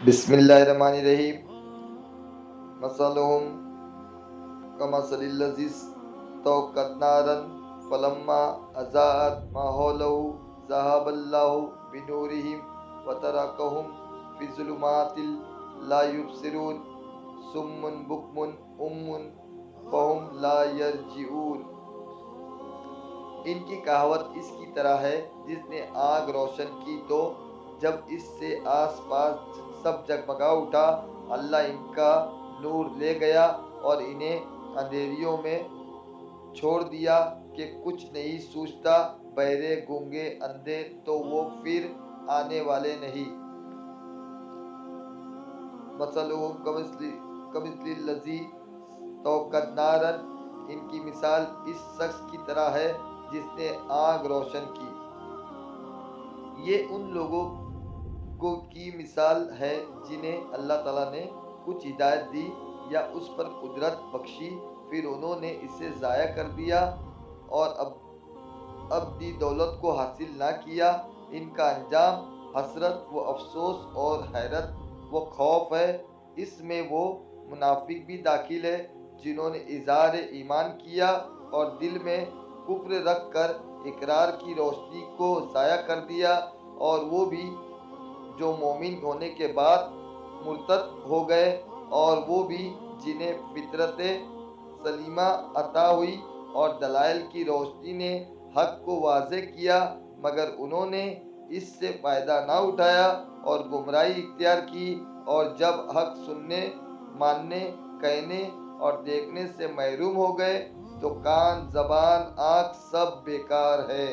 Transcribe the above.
بسم اللہ الرحمن الرحیم۔ مثلهم كمثل الذي استوقد نارا فلما أضاءت ما حوله ذهب الله بنورهم وتركهم في ظلمات لا يبصرون صم بكم فهم لا يرجعون۔ ان کی کہاوت اس کی طرح ہے، جس نے آگ روشن کی تو جب اس سے آس پاس سب جگمگا اٹھا، اللہ ان کا نور لے گیا اور انہیں اندھیریوں میں چھوڑ دیا کہ کچھ نہیں سوچتا۔ بہرے، گونگے، اندھے تو وہ پھر آنے والے نہیں۔ مثلهم کمثل الذی استوقد نارا، ان کی مثال اس شخص کی طرح ہے جس نے آگ روشن کی۔ یہ ان لوگوں کی مثال ہے جنہیں اللہ تعالیٰ نے کچھ ہدایت دی یا اس پر قدرت بخشی، پھر انہوں نے اسے ضائع کر دیا اور ابدی دولت کو حاصل نہ کیا۔ ان کا انجام حسرت و افسوس اور حیرت و خوف ہے۔ اس میں وہ منافق بھی داخل ہے جنہوں نے اظہار ایمان کیا اور دل میں کفر رکھ کر اقرار کی روشنی کو ضائع کر دیا، اور وہ بھی جو مومن ہونے کے بعد مرتد ہو گئے، اور وہ بھی جنہیں فطرت سلیمہ عطا ہوئی اور دلائل کی روشنی نے حق کو واضح کیا، مگر انہوں نے اس سے فائدہ نہ اٹھایا اور گمراہی اختیار کی، اور جب حق سننے، ماننے، کہنے اور دیکھنے سے محروم ہو گئے تو کان، زبان، آنکھ سب بیکار ہے۔